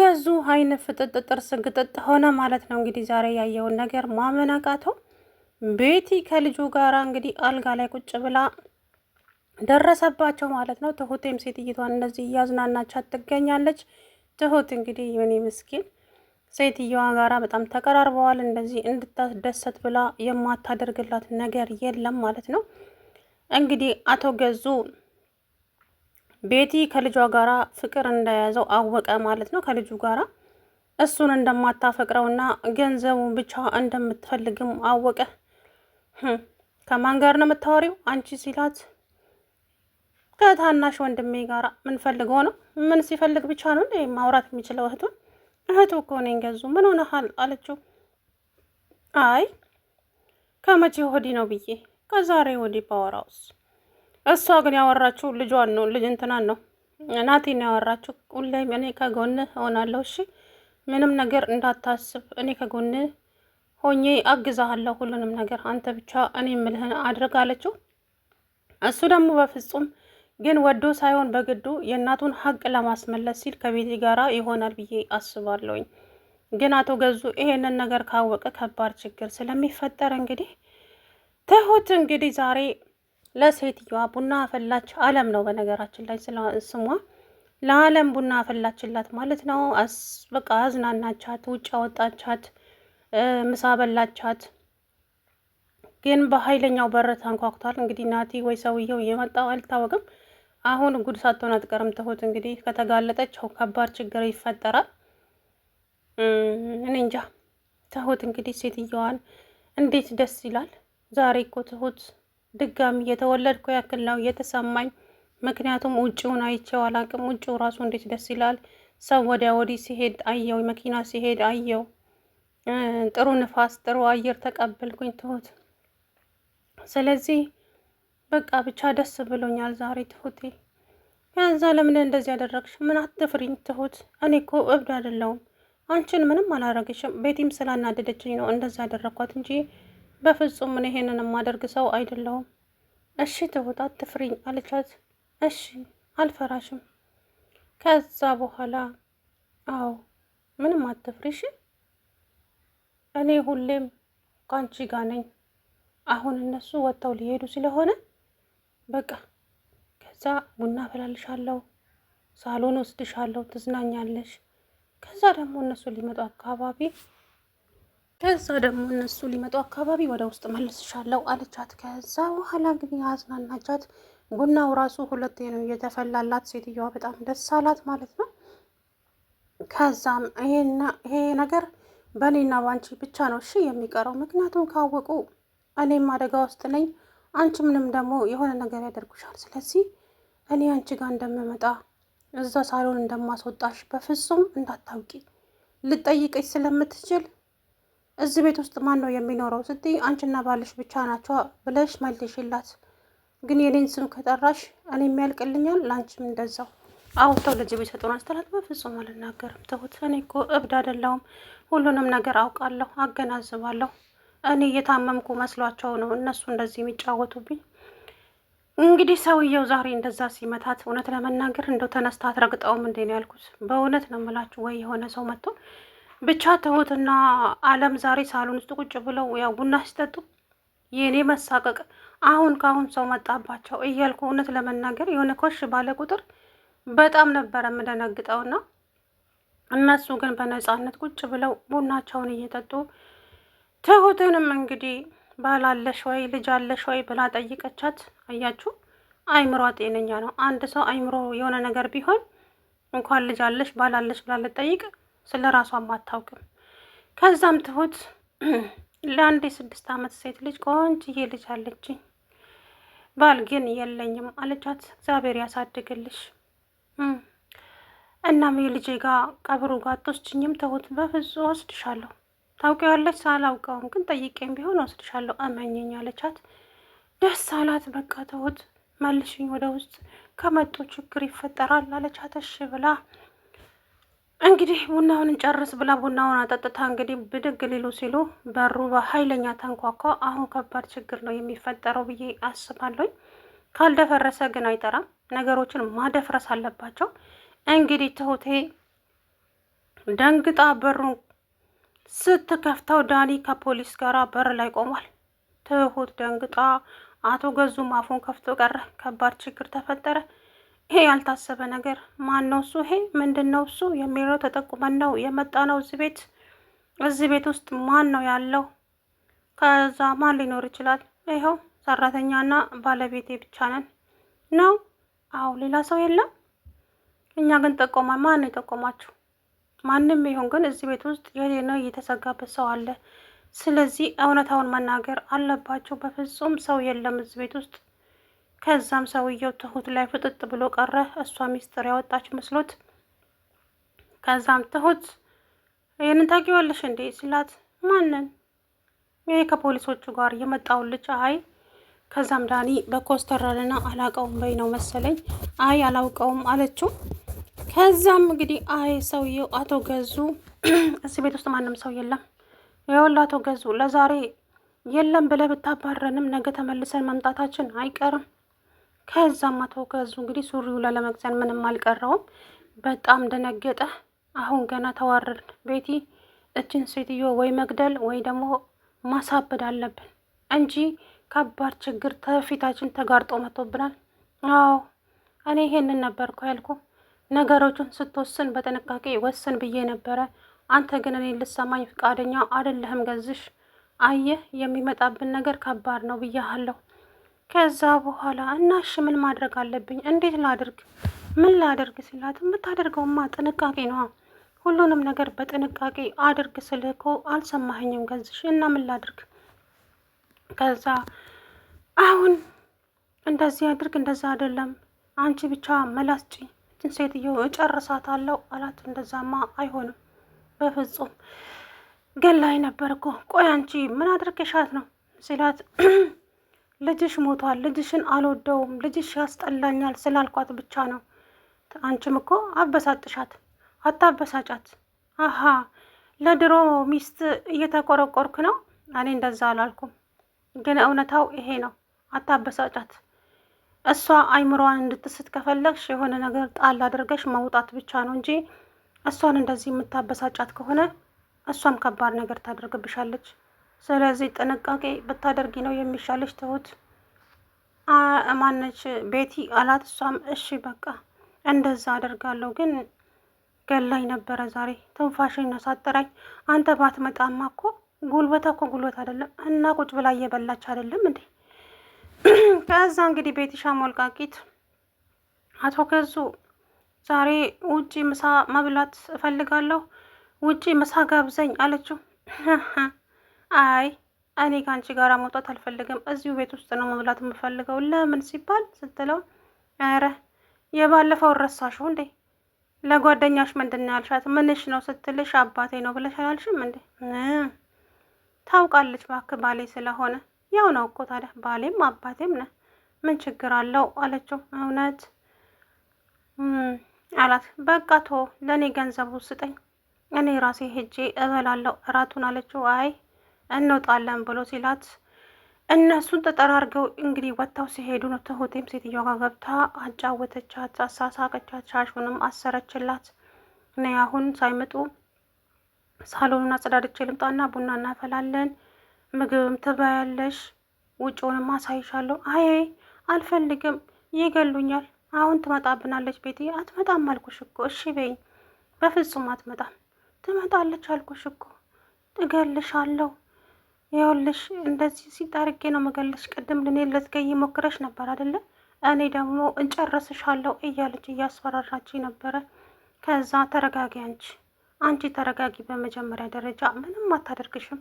ገዙ አይን ፍጥጥ ጥርስ ግጥጥ ሆነ ማለት ነው። እንግዲህ ዛሬ ያየውን ነገር ማመን አቃተው። ቤቲ ከልጁ ጋር እንግዲህ አልጋ ላይ ቁጭ ብላ ደረሰባቸው ማለት ነው። ትሁቴም ሴትየቷን እንደዚህ እያዝናናቻት ትገኛለች። ትሁት እንግዲህ የኔ ምስኪን ሴትየዋ ጋራ በጣም ተቀራርበዋል። እንደዚህ እንድታስደሰት ብላ የማታደርግላት ነገር የለም ማለት ነው። እንግዲህ አቶ ገዙ ቤቲ ከልጇ ጋራ ፍቅር እንደያዘው አወቀ ማለት ነው። ከልጁ ጋራ እሱን እንደማታፈቅረውና ገንዘቡ ብቻ እንደምትፈልግም አወቀ። ከማን ጋር ነው የምታወሪው አንቺ ሲላት፣ ከታናሽ ወንድሜ ጋር ምን ፈልጎ ነው? ምን ሲፈልግ ብቻ ነው እንዴ ማውራት የሚችለው? እህቱ እኮ ነኝ ገዙ፣ ምን ሆነሃል አለችው። አይ ከመቼ ወዲህ ነው ብዬ ከዛሬ ወዲህ ባወራውስ። እሷ ግን ያወራችው ልጇን ነው፣ ልጅ እንትናን ነው፣ ናቲን ያወራችው። ሁሌም እኔ ከጎንህ እሆናለሁ፣ እሺ ምንም ነገር እንዳታስብ፣ እኔ ከጎንህ ሆኜ አግዛሃለሁ፣ ሁሉንም ነገር አንተ ብቻ እኔ የምልህን አድርግ አለችው። እሱ ደግሞ በፍጹም ግን ወዶ ሳይሆን በግዱ የእናቱን ሀቅ ለማስመለስ ሲል ከቤቲ ጋራ ይሆናል ብዬ አስባለሁኝ። ግን አቶ ገዙ ይሄንን ነገር ካወቀ ከባድ ችግር ስለሚፈጠር እንግዲህ ትሁት እንግዲህ ዛሬ ለሴትዮዋ ቡና አፈላች። አለም ነው በነገራችን ላይ ስሟ። ለአለም ቡና አፈላችላት ማለት ነው። በቃ አዝናናቻት፣ ውጭ አወጣቻት፣ ምሳ በላቻት። ግን በኃይለኛው በር ተንኳኩቷል። እንግዲህ ናቲ ወይ ሰውየው እየመጣው አልታወቅም። አሁን ጉድ ሳትሆን አትቀርም ትሁት። እንግዲህ ከተጋለጠች ከባድ ችግር ይፈጠራል። እኔ እንጃ። ትሁት እንግዲህ ሴትየዋን እንዴት ደስ ይላል። ዛሬ እኮ ትሁት ድጋሚ የተወለድኩ ያክል ነው የተሰማኝ። ምክንያቱም ውጭውን አይቼው አላቅም። ውጭው ራሱ እንዴት ደስ ይላል። ሰው ወዲያ ወዲህ ሲሄድ አየው፣ መኪና ሲሄድ አየው። ጥሩ ንፋስ፣ ጥሩ አየር ተቀበልኩኝ ትሁት። ስለዚህ በቃ ብቻ ደስ ብሎኛል ዛሬ ትሁቴ። ከዛ ለምን እንደዚህ ያደረግሽ? ምን አትፍሪኝ ትሁት፣ እኔ እኮ እብድ አይደለሁም። አንቺን ምንም አላረግሽም። ቤቲም ስላናደደችኝ ነው እንደዛ ያደረግኳት እንጂ በፍጹም ምን ይሄንን የማደርግ ሰው አይደለሁም። እሺ ትሁት አትፍሪኝ አለቻት። እሺ አልፈራሽም። ከዛ በኋላ አዎ ምንም አትፍሪሽ፣ እኔ ሁሌም ከአንቺ ጋር ነኝ። አሁን እነሱ ወጥተው ሊሄዱ ስለሆነ በቃ ከዛ ቡና አፈላልሻለሁ፣ ሳሎን ወስድሻለሁ፣ ትዝናኛለሽ። ከዛ ደግሞ እነሱ ሊመጡ አካባቢ ወደ ውስጥ መልስሻለሁ አለቻት። ከዛ በኋላ እንግዲህ አዝናናቻት። ቡናው ራሱ ሁለቴ ነው እየተፈላላት። ሴትዮዋ በጣም ደስ አላት ማለት ነው። ከዛም ይሄ ነገር በእኔና ባንቺ ብቻ ነው እሺ የሚቀረው። ምክንያቱም ካወቁ እኔም አደጋ ውስጥ ነኝ፣ አንቺ ምንም ደግሞ የሆነ ነገር ያደርጉሻል። ስለዚህ እኔ አንቺ ጋር እንደምመጣ እዛ ሳሎን እንደማስወጣሽ በፍጹም እንዳታውቂ። ልጠይቀች ስለምትችል እዚህ ቤት ውስጥ ማን ነው የሚኖረው ስትይ አንቺና ባልሽ ብቻ ናቸው ብለሽ መልሽላት። ግን የኔን ስም ከጠራሽ እኔ የሚያልቅልኛል፣ ለአንቺም እንደዛው። አውጥተው ልጅ ቢሰጡን ስትላት በፍጹም አልናገርም ትሁት፣ እኔ እኮ እብድ አይደለሁም፣ ሁሉንም ነገር አውቃለሁ፣ አገናዝባለሁ። እኔ እየታመምኩ መስሏቸው ነው እነሱ እንደዚህ የሚጫወቱብኝ። እንግዲህ ሰውየው ዛሬ እንደዛ ሲመታት እውነት ለመናገር እንደው ተነስታ አትረግጠውም እንዴ ነው ያልኩት። በእውነት ነው የምላችሁ። ወይ የሆነ ሰው መጥቶ ብቻ ትሁትና አለም ዛሬ ሳሎን ውስጥ ቁጭ ብለው ያው ቡና ሲጠጡ የእኔ መሳቀቅ አሁን ከአሁን ሰው መጣባቸው እያልኩ እውነት ለመናገር የሆነ ኮሽ ባለ ቁጥር በጣም ነበረ የምደነግጠውና እነሱ ግን በነፃነት ቁጭ ብለው ቡናቸውን እየጠጡ ትሁትንም እንግዲህ ባላለሽ ወይ ልጅ አለሽ ወይ ብላ ጠይቀቻት። አያችሁ አይምሯ ጤነኛ ነው። አንድ ሰው አይምሮ የሆነ ነገር ቢሆን እንኳን ልጅ አለሽ ባላለሽ ብላ ልጠይቅ ስለ ራሷም አታውቅም። ከዛም ትሁት ለአንድ የ6 ዓመት ሴት ልጅ ቆንጅዬ ልጅ አለችኝ፣ ባል ግን የለኝም አለቻት። እግዚአብሔር ያሳድግልሽ። እናም የልጄ ጋር ቀብሩ ጋር አትወስጂኝም ትሁት? በፍጹም ወስድሻለሁ። ታውቂዋለሽ? ሳላውቀውም ግን ጠይቄም ቢሆን ወስድሻለሁ፣ እመኝኝ አለቻት። ደስ አላት። በቃ ትሁት መልሽኝ ወደ ውስጥ፣ ከመጡ ችግር ይፈጠራል አለቻት። እሺ ብላ እንግዲህ ቡናውን እንጨርስ ብላ ቡናውን አጠጥታ እንግዲህ ብድግ ሊሉ ሲሉ በሩ በኃይለኛ ተንኳኳ። አሁን ከባድ ችግር ነው የሚፈጠረው ብዬ አስባለሁኝ። ካልደፈረሰ ግን አይጠራም። ነገሮችን ማደፍረስ አለባቸው። እንግዲህ ትሁቴ ደንግጣ በሩን ስትከፍተው ዳኒ ከፖሊስ ጋር በር ላይ ቆሟል። ትሁት ደንግጣ አቶ ገዙም አፉን ከፍቶ ቀረ። ከባድ ችግር ተፈጠረ። ይሄ ያልታሰበ ነገር ማን ነው እሱ? ይሄ ምንድን ነው እሱ የሚለው ተጠቁመን ነው የመጣ ነው እዚህ ቤት ውስጥ ማን ነው ያለው? ከዛ ማን ሊኖር ይችላል? ይኸው ሰራተኛና ባለቤቴ ብቻ ነን ነው? አዎ ሌላ ሰው የለም። እኛ ግን ጠቆማ። ማን ነው የጠቆማችሁ? ማንም ይሁን ግን እዚህ ቤት ውስጥ የሆነ የተሰጋበት ሰው አለ። ስለዚህ እውነታውን መናገር አለባቸው። በፍጹም ሰው የለም እዚህ ቤት ውስጥ። ከዛም ሰውየው ትሁት ላይ ፍጥጥ ብሎ ቀረ። እሷ ሚስጥር ያወጣች መስሎት። ከዛም ትሁት ይህንን ታውቂዋለሽ እንዴ ሲላት፣ ማንን? ይሄ ከፖሊሶቹ ጋር የመጣውን ልጅ። አይ ከዛም ዳኒ በኮስተራልና አላውቀውም በይ ነው መሰለኝ። አይ አላውቀውም አለችው። ከዛም እንግዲህ አይ ሰውየው አቶ ገዙ እዚህ ቤት ውስጥ ማንም ሰው የለም። ይኸውልህ አቶ ገዙ ለዛሬ የለም ብለህ ብታባረንም ነገ ተመልሰን መምጣታችን አይቀርም። ከዛም አቶ ገዙ እንግዲህ ሱሪው ለመግዛት ምንም አልቀረውም። በጣም ደነገጠ። አሁን ገና ተዋረድን። ቤቲ እችን ሴትዮ ወይ መግደል ወይ ደግሞ ማሳበድ አለብን እንጂ ከባድ ችግር ተፊታችን ተጋርጦ መጥቶብናል። አዎ እኔ ይሄንን ነበርኩ ያልኩ። ነገሮቹን ስትወስን በጥንቃቄ ወስን ብዬ ነበረ። አንተ ግን እኔ ልሰማኝ ፈቃደኛ አይደለህም ገዝሽ። አየህ የሚመጣብን ነገር ከባድ ነው ብያሃለሁ። ከዛ በኋላ እናሽ ምን ማድረግ አለብኝ? እንዴት ላድርግ? ምን ላድርግ ሲላት፣ የምታደርገውማ ጥንቃቄ ነዋ። ሁሉንም ነገር በጥንቃቄ አድርግ ስልህ እኮ አልሰማኸኝም ገዝሽ። እና ምን ላድርግ? ከዛ አሁን እንደዚህ አድርግ፣ እንደዛ አይደለም አንቺ ብቻ መላስጪ እችን ሴትዮ እጨርሳታለሁ አላት። እንደዛማ አይሆንም በፍጹም ገላይ ነበር እኮ። ቆይ አንቺ ምን አድርገሻት ነው ሲላት፣ ልጅሽ ሞቷል፣ ልጅሽን አልወደውም፣ ልጅሽ ያስጠላኛል ስላልኳት ብቻ ነው። አንቺም እኮ አበሳጭሻት። አታበሳጫት። አሀ ለድሮ ሚስት እየተቆረቆርክ ነው? እኔ እንደዛ አላልኩም፣ ግን እውነታው ይሄ ነው። አታበሳጫት። እሷ አይምሮዋን እንድትስት ከፈለግሽ የሆነ ነገር ጣል አድርገሽ መውጣት ብቻ ነው እንጂ እሷን እንደዚህ የምታበሳጫት ከሆነ እሷም ከባድ ነገር ታደርግብሻለች። ስለዚህ ጥንቃቄ ብታደርጊ ነው የሚሻለች። ትሁት ማነች ቤቲ አላት። እሷም እሺ በቃ እንደዛ አደርጋለሁ፣ ግን ገላይ ነበረ ዛሬ ትንፋሽን አሳጠራኝ። አንተ ባትመጣማ እኮ ጉልበታ እኮ ጉልበት አይደለም እና ቁጭ ብላ እየበላች አይደለም እንዴ? ከዛ እንግዲህ ቤቲሻ ሞልቃቂት አቶ ገዙ ዛሬ ውጪ ምሳ መብላት እፈልጋለሁ፣ ውጪ ምሳ ጋብዘኝ አለችው። አይ እኔ ከአንቺ ጋር መውጣት አልፈልግም፣ እዚሁ ቤት ውስጥ ነው መብላት የምፈልገው። ለምን ሲባል ስትለው፣ ኧረ የባለፈው ረሳሽው እንዴ? ለጓደኛሽ ምንድን ነው ያልሻት? ምንሽ ነው ስትልሽ አባቴ ነው ብለሽ አላልሽም እንዴ? ታውቃለች እባክህ ባሌ ስለሆነ። ያው ነው እኮ ታዲያ ባሌም አባቴም ነህ፣ ምን ችግር አለው አለችው። እውነት አላት። በቃ ቶ ለእኔ ገንዘቡ ስጠኝ፣ እኔ ራሴ ሄጄ እበላለሁ እራቱን አለችው። አይ እንወጣለን ብሎ ሲላት እነሱን ተጠራርገው እንግዲህ ወጥተው ሲሄዱ ነው። ትሁቴም ሴትዮዋ ጋር ገብታ አጫወተቻት፣ አሳሳቀቻት፣ ሻሹንም አሰረችላት። እኔ አሁን ሳይመጡ ሳሎኑን አጸዳድቼ ልምጣና ቡና እናፈላለን፣ ምግብም ትበያለሽ፣ ውጭውንም አሳይሻለሁ። አይ አልፈልግም፣ ይገሉኛል። አሁን ትመጣብናለች ቤቴ። አትመጣም አልኩሽ እኮ እሺ በይኝ። በፍጹም አትመጣም። ትመጣለች አልኩሽ እኮ እገልሻለሁ። ይኸውልሽ እንደዚህ ሲጣርጌ ነው መገለሽ። ቅድም ልኔ ልትገይ ሞክረሽ ነበር አይደለ? እኔ ደግሞ እንጨርስሻለሁ እያለች እያስፈራራች ነበረ። ከዛ ተረጋጊ፣ አንቺ ተረጋጊ። በመጀመሪያ ደረጃ ምንም አታደርግሽም።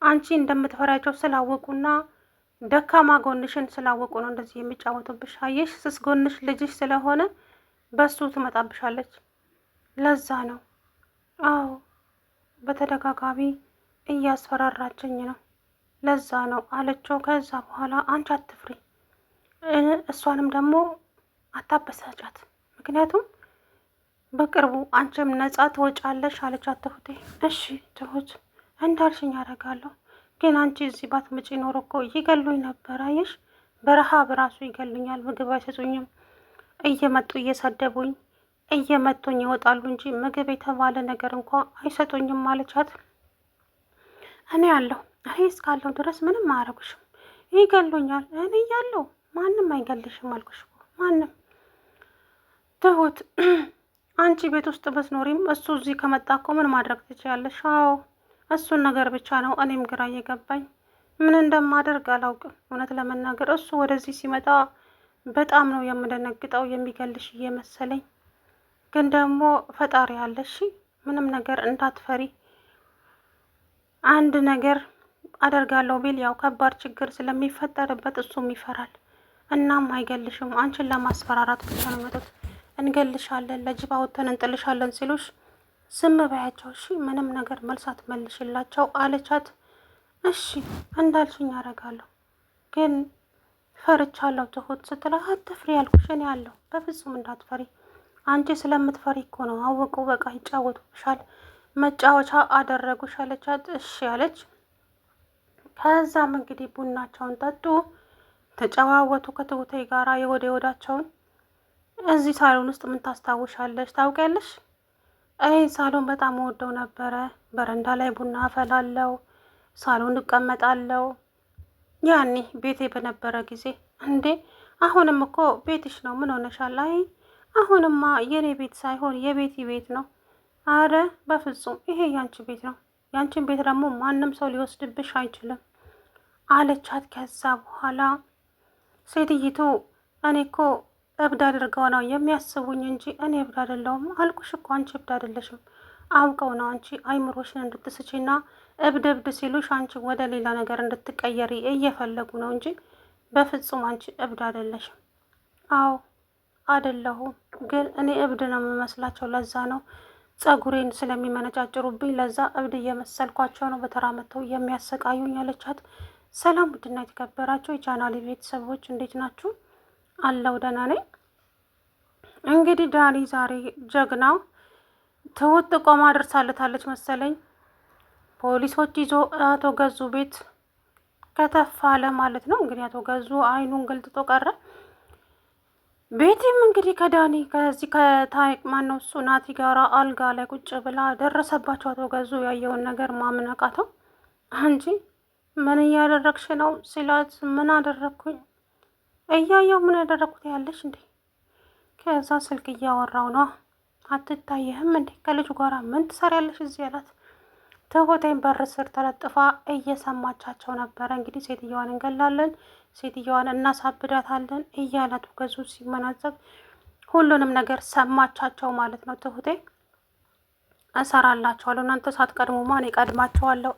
አንቺ እንደምትፈራቸው ስላወቁና ደካማ ጎንሽን ስላወቁ ነው እንደዚህ የሚጫወቱብሽ። አየሽ፣ ስስ ጎንሽ ልጅሽ ስለሆነ በሱ ትመጣብሻለች። ለዛ ነው። አዎ በተደጋጋሚ እያስፈራራችኝ ነው፣ ለዛ ነው አለችው። ከዛ በኋላ አንቺ አትፍሪ፣ እሷንም ደግሞ አታበሳጫት፣ ምክንያቱም በቅርቡ አንቺም ነጻ ትወጫለሽ አለቻት ትሁቴ። እሺ ትሁት እንዳልሽኝ አደርጋለሁ፣ ግን አንቺ እዚህ ባትመጪ ኖሮ እኮ ይገሉኝ ነበር። አየሽ፣ በረሃብ ራሱ ይገሉኛል፣ ምግብ አይሰጡኝም፣ እየመጡ እየሰደቡኝ እየመቱኝ ይወጣሉ እንጂ ምግብ የተባለ ነገር እንኳ አይሰጡኝም አለቻት። እኔ ያለሁ እኔ እስካለሁ ድረስ ምንም አያረጉሽም። ይገሉኛል። እኔ እያለሁ ማንም አይገልሽም አልኩሽ እኮ ማንም። ትሁት አንቺ ቤት ውስጥ ብትኖሪም እሱ እዚህ ከመጣ እኮ ምን ማድረግ ትችያለሽ? አዎ እሱን ነገር ብቻ ነው እኔም ግራ እየገባኝ ምን እንደማደርግ አላውቅም። እውነት ለመናገር እሱ ወደዚህ ሲመጣ በጣም ነው የምደነግጠው፣ የሚገልሽ እየመሰለኝ። ግን ደግሞ ፈጣሪ አለሽ፣ ምንም ነገር እንዳትፈሪ። አንድ ነገር አደርጋለሁ ቢል ያው ከባድ ችግር ስለሚፈጠርበት እሱም ይፈራል። እናም አይገልሽም፣ አንቺን ለማስፈራራት ብቻ ነው የመጡት። እንገልሻለን፣ ለጅብ አውጥተን እንጥልሻለን ሲሉሽ ዝም በያቸው እሺ፣ ምንም ነገር መልስ አትመልሽላቸው አለቻት። እሺ እንዳልሽኝ አደርጋለሁ፣ ግን ፈርቻለሁ ትሁት ስትላ አትፍሪ ያልኩሽ እኔ ያለሁ፣ በፍጹም እንዳትፈሪ። አንቺ ስለምትፈሪ እኮ ነው። አወቁ፣ በቃ ይጫወቱብሻል፣ መጫወቻ አደረጉሽ አለቻት። እሺ አለች። ከዛም እንግዲህ ቡናቸውን ጠጡ፣ ተጨዋወቱ ከትሁቴ ጋራ የወደ ወዳቸውን። እዚህ ሳሎን ውስጥ ምን ታስታውሻለሽ? ታውቂያለሽ? ይህ ሳሎን በጣም ወደው ነበረ። በረንዳ ላይ ቡና አፈላለው፣ ሳሎን እቀመጣለው። ያኔ ቤቴ በነበረ ጊዜ። እንዴ አሁንም እኮ ቤትሽ ነው። ምን ሆነሻል? አይ አሁንማ የኔ ቤት ሳይሆን የቤቲ ቤት ነው። አረ በፍጹም ይሄ ያንቺ ቤት ነው። ያንቺን ቤት ደግሞ ማንም ሰው ሊወስድብሽ አይችልም አለቻት። ከዛ በኋላ ሴትይቱ እኔ እኮ እብድ አድርገው ነው የሚያስቡኝ እንጂ እኔ እብድ አይደለሁም አልኩሽ እኮ። አንቺ እብድ አይደለሽም። አውቀው ነው አንቺ አይምሮሽን እንድትስቺና እብድ እብድ ሲሉሽ አንቺ ወደ ሌላ ነገር እንድትቀየሪ እየፈለጉ ነው እንጂ በፍጹም አንቺ እብድ አይደለሽም። አዎ አይደለሁም፣ ግን እኔ እብድ ነው የምመስላቸው። ለዛ ነው ጸጉሬን ስለሚመነጫጭሩብኝ ለዛ እብድ እየመሰልኳቸው ነው በተራ መተው የሚያሰቃዩኝ አለቻት። ሰላም ውድና የተከበራችሁ የቻናሌ ቤተሰቦች እንዴት ናችሁ? አለው ደህና ነኝ። እንግዲህ ዳኒ ዛሬ ጀግናው ትሁት ጥቆማ ደርሳለታለች መሰለኝ። ፖሊሶች ይዞ አቶ ገዙ ቤት ከተፍ አለ ማለት ነው። እንግዲህ አቶ ገዙ አይኑን ገልጥጦ ቀረ። ቤቲም እንግዲህ ከዳኒ ከዚህ ማነው እሱ ናቲ ጋራ አልጋ ላይ ቁጭ ብላ ደረሰባቸው። አቶ ገዙ ያየውን ነገር ማመን አቃተው። አንቺ ምን እያደረግሽ ነው ሲላት፣ ምን አደረግኩኝ? እያየው ምን ያደረግኩት ያለሽ እንዴ? ከዛ ስልክ እያወራው ነው። አትታየህም እንዴ? ከልጁ ጋራ ምን ትሰሪያለሽ እዚህ ያላት። ትሁቴን በር ስር ተለጥፋ እየሰማቻቸው ነበረ። እንግዲህ ሴትየዋን እንገላለን፣ ሴትየዋን እናሳብዳታለን እያላቱ ገዙ ሲመናዘግ ሁሉንም ነገር ሰማቻቸው ማለት ነው። ትሁቴ እሰራላችኋለሁ፣ እናንተ ሳትቀድሙ ማን ይቀድማችኋለሁ